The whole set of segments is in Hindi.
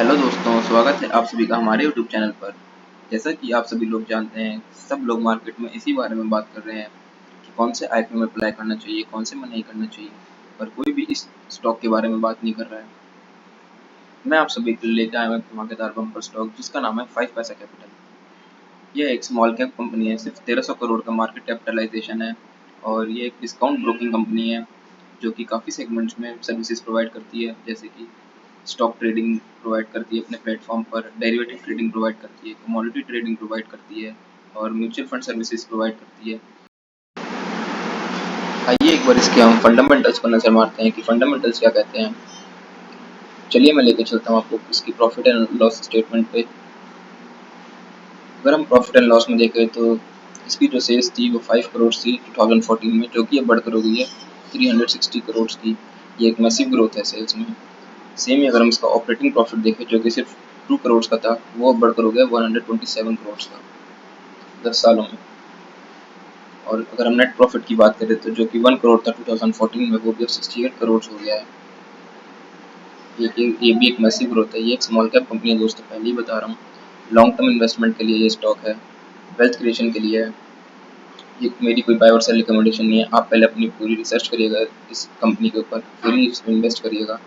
हेलो दोस्तों, स्वागत है आप सभी का हमारे यूट्यूब चैनल पर। जैसा कि आप सभी लोग जानते हैं, सब लोग मार्केट में इसी बारे में बात कर रहे हैं कि कौन से आईपीओ में अप्लाई करना चाहिए, कौन से में नहीं करना चाहिए, पर कोई भी इस स्टॉक के बारे में बात नहीं कर रहा है। मैं आप सभी के लिए लेकर आया हूं एक धमाकेदार बम्पर स्टॉक जिसका नाम है 5 पैसा कैपिटल। यह एक स्मॉल कैप कंपनी है, सिर्फ 1300 करोड़ का मार्केट कैपिटलाइजेशन है और ये एक डिस्काउंट ब्रोकिंग कंपनी है जो कि काफ़ी सेगमेंट्स में सर्विसेज प्रोवाइड करती है, जैसे कि स्टॉक ट्रेडिंग प्रोवाइड करती है अपने प्लेटफॉर्म पर, डेरिवेटिव ट्रेडिंग प्रोवाइड करती है, कमोडिटी ट्रेडिंग प्रोवाइड करती है और म्यूचुअल फंड सर्विसेज प्रोवाइड करती है। आइए एक बार इसके हम फंडामेंटल्स पर नजर मारते हैं कि फंडामेंटल्स क्या कहते हैं। चलिए मैं लेके चलता हूँ आपको इसकी प्रॉफिट एंड लॉस स्टेटमेंट पे। अगर हम प्रॉफिट एंड लॉस में देखें तो इसकी जो सेल्स थी वो 5 करोड़ थी 2014 में, जो कि अब बढ़कर हो गई है 360 करोड़ की। ये एक मैसिव ग्रोथ है सेल्स में। सेम ही अगर हम इसका ऑपरेटिंग प्रॉफिट देखें जो कि सिर्फ 2 करोड़ का था, वो अब बढ़कर हो गया 127 करोड़ का 10 सालों में। और अगर हम नेट प्रॉफिट की बात करें तो जो कि 1 करोड़ था 2014 में, वो भी अब 68 करोड़ हो गया है। ये भी एक मैसिव ग्रोथ है। ये एक स्मॉल कैप कंपनी है दोस्तों, पहले ही बता रहा हूँ। लॉन्ग टर्म इन्वेस्टमेंट के लिए ये स्टॉक है, वेल्थ क्रिएशन के लिए है। ये मेरी कोई बाय और सेल रिकमेंडेशन नहीं है। आप पहले अपनी पूरी रिसर्च करिएगा इस कंपनी के ऊपर, फिर ही इसमें इन्वेस्ट करिएगा।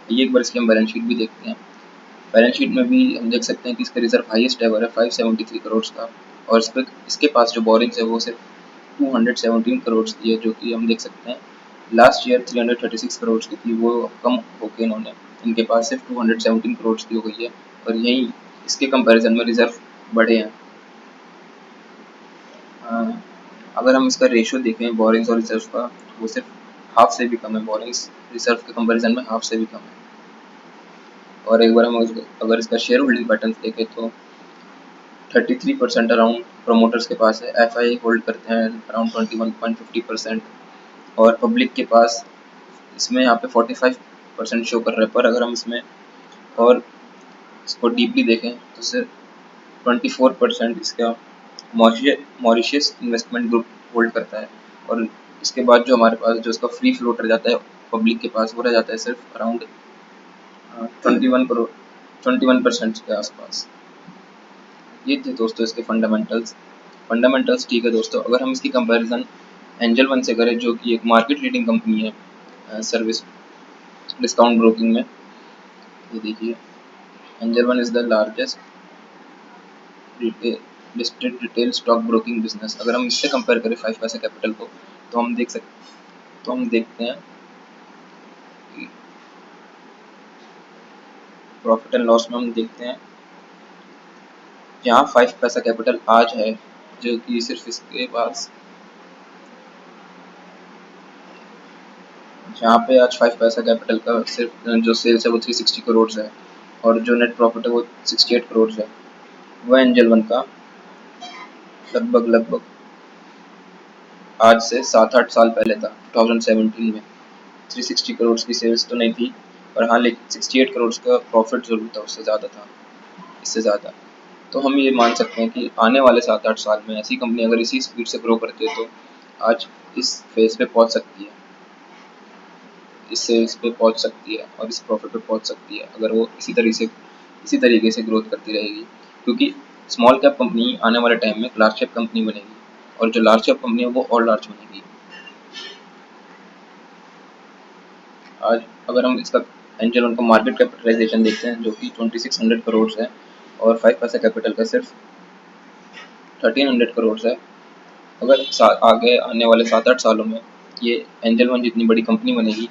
ये एक बार इसकी हम बैलेंस शीट भी देखते हैं। बैलेंस शीट में भी हम देख सकते हैं कि इसका रिजर्व हाईएस्ट एवर है 573 करोड़ का, और इसके पास जो बोरिंग्स है वो सिर्फ 217 करोड़ की है, जो कि हम देख सकते हैं लास्ट ईयर 336 करोड़ की थी, वो कम होके इनके पास सिर्फ 217 करोड़ की हो गई है। और यही इसके कंपैरिजन में रिजर्व बढ़े हैं। अगर हम इसका रेशियो देखें बोरिंग्स और रिजर्व का, वो सिर्फ हाफ से भी कम है। बोरिंग्स रिजर्व के कंपैरिजन में हाफ से भी कम है। और एक बार हम अगर इसका शेयर होल्डिंग पैटर्न देखें तो 33% अराउंड प्रमोटर्स के पास है, एफआई होल्ड करते हैं अराउंड 21.50%, और पब्लिक के पास इसमें यहाँ पे 45% शो कर रहा है। पर अगर हम इसमें और इसको डीपली देखें तो सिर्फ 24% इसका मॉरिशियस इन्वेस्टमेंट ग्रुप होल्ड करता है। और इसके बाद जो हमारे पास जो इसका फ्री फ्लोट रह जाता है पब्लिक के पास, वो रह जाता है सिर्फ अराउंड 21% के आसपास। ये थे दोस्तों इसके फंडामेंटल्स ठीक है दोस्तों। अगर हम इसकी कंपैरिजन एंजल वन से करें, जो कि एक मार्केट लीडिंग कंपनी है सर्विस डिस्काउंट ब्रोकिंग में, ये देखिए angel one is the largest listed retail stock broking business. अगर हम इससे कंपेयर करें 5 पैसा कैपिटल को, तो हम देखते हैं कि प्रॉफिट एंड लॉस में हम देखते हैं जहाँ 5 पैसा कैपिटल आज है, जो कि सिर्फ इसके पास जहाँ पे आज 5 पैसा कैपिटल का सिर्फ जो सेल्स है वो 360 करोड़ है, और जो नेट प्रॉफिट है वो 68 करोड़ है। वह एंजल वन का लगभग आज से 7-8 साल पहले था, 2017 में। 360 करोड़ की सेल्स तो नहीं थी, पर हाँ लेकिन 68 करोड़ का प्रॉफिट जरूर था, उससे ज़्यादा था, इससे ज़्यादा। तो हम ये मान सकते हैं कि आने वाले 7-8 साल में ऐसी कंपनी अगर इसी स्पीड से ग्रो करती है तो आज इस फेज पे पहुंच सकती है, इस सेल्स पे पहुंच सकती है और इस प्रॉफिट पे पहुंच सकती है, अगर वो इसी तरीके से ग्रोथ करती रहेगी। क्योंकि स्मॉल कैप कंपनी आने वाले टाइम में लार्ज कैप कंपनी बनेगी, और जो लार्ज कैप कंपनी है वो और लार्ज बनेगी। आज अगर हम इसका एंजल वन का मार्केट कैपिटलाइजेशन देखते हैं, जो कि 2600 करोड़ है, और 5 पैसा कैपिटल का सिर्फ 1300 करोड़ है। अगर आगे आने वाले 7-8 सालों में ये एंजल वन जितनी बड़ी कंपनी बनेगी,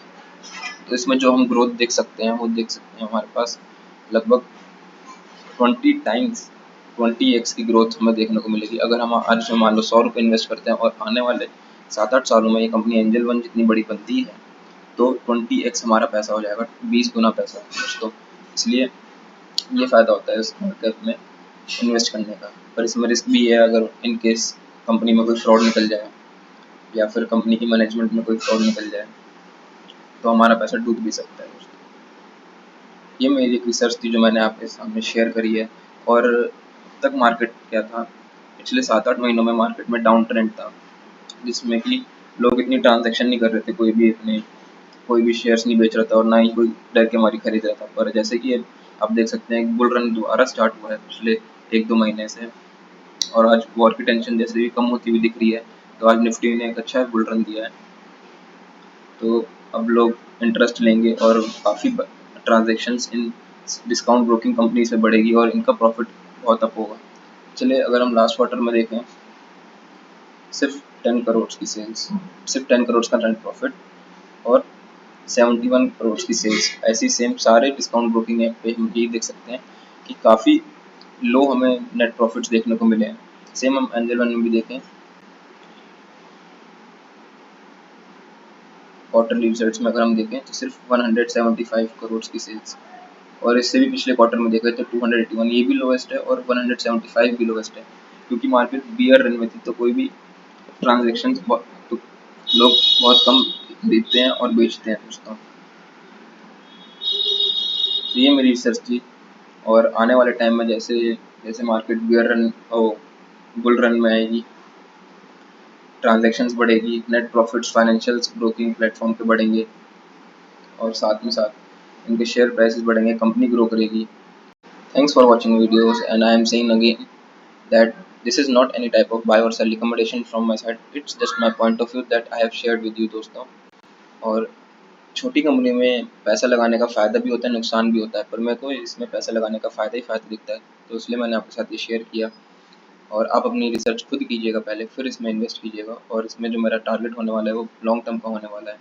तो इसमें जो हम ग्रोथ देख सकते हैं वो देख सकते हैं हमारे पास लगभग 20x की ग्रोथ हमें देखने को मिलेगी। अगर हम आज इसमें मान लो 100 रुपये इन्वेस्ट करते हैं और आने वाले 7-8 सालों में ये कंपनी एंजल वन जितनी बड़ी बनती है, तो 20x हमारा पैसा हो जाएगा, 20 गुना पैसा दोस्तों। इसलिए ये फ़ायदा होता है स्मॉल कैप में इन्वेस्ट करने का। पर इसमें रिस्क भी है, अगर इन केस कंपनी में कोई फ्रॉड निकल जाए या फिर कंपनी की मैनेजमेंट में कोई फ्रॉड निकल जाए तो हमारा पैसा डूब भी सकता है दोस्तों। ये मेरी एक रिसर्च थी जो मैंने आपके सामने शेयर करी है। और अब तक मार्केट क्या था, पिछले 7-8 महीनों में मार्केट में डाउन ट्रेंड था, जिसमें कि लोग इतनी ट्रांजैक्शन नहीं कर रहे थे, कोई भी शेयर्स नहीं बेच रहा था और ना ही कोई डर के मारी खरीद रहा था। पर जैसे कि आप देख सकते हैं बुल रन दोबारा स्टार्ट हुआ है पिछले 1-2 महीने से, और आज वॉर की टेंशन जैसे भी कम होती हुई दिख रही है, तो आज निफ्टी ने एक अच्छा बुल रन दिया है। तो अब लोग इंटरेस्ट लेंगे और काफ़ी ट्रांजेक्शन्स इन डिस्काउंट ब्रोकिंग कंपनी से बढ़ेगी और इनका प्रॉफिट बहुत अप होगा। चलिए अगर हम लास्ट क्वार्टर में देखें, सिर्फ 10 करोड़ की सेल्स, सिर्फ 10 करोड़ का नेट प्रॉफिट और 71 करोड़ की सेल्स। ऐसी सेम सारे डिस्काउंट ब्रोकिंग ऐप पे हम यही देख सकते हैं कि काफ़ी लो हमें नेट प्रॉफिट्स देखने को मिले हैं। सेम हम एंजल वन में भी देखें, क्वार्टरली रिजल्ट्स में अगर हम देखें तो सिर्फ 175 करोड़ की सेल्स, और इससे भी पिछले क्वार्टर में देखा तो 281, ये भी लोएस्ट है और 175 भी लोएस्ट है, क्योंकि मार्केट बियर रन में थी तो कोई भी ट्रांजेक्शन तो लोग बहुत कम खरीदते हैं और बेचते हैं दोस्तों। तो ये मेरी रिसर्च थी, और आने वाले टाइम में जैसे जैसे मार्केट बियर रन और बुल रन में आएगी, ट्रांजैक्शंस बढ़ेगी, net profits financials broking platform पे बढ़ेंगे, और साथ में साथ इनके शेयर प्राइसेस बढ़ेंगे, कंपनी ग्रो करेगी। Thanks for watching videos, and I am saying again that this is not any type of buy or sell recommendation from my side, it's just my point of view that I have shared with you दोस्तों। और छोटी कंपनी में पैसा लगाने का फ़ायदा भी होता है, नुकसान भी होता है, पर मेरे को इसमें पैसा लगाने का फ़ायदा ही फ़ायदा दिखता है, तो इसलिए मैंने आपके साथ ये शेयर किया। और आप अपनी रिसर्च खुद कीजिएगा पहले, फिर इसमें इन्वेस्ट कीजिएगा, और इसमें जो मेरा टारगेट होने वाला है वो लॉन्ग टर्म का होने वाला है।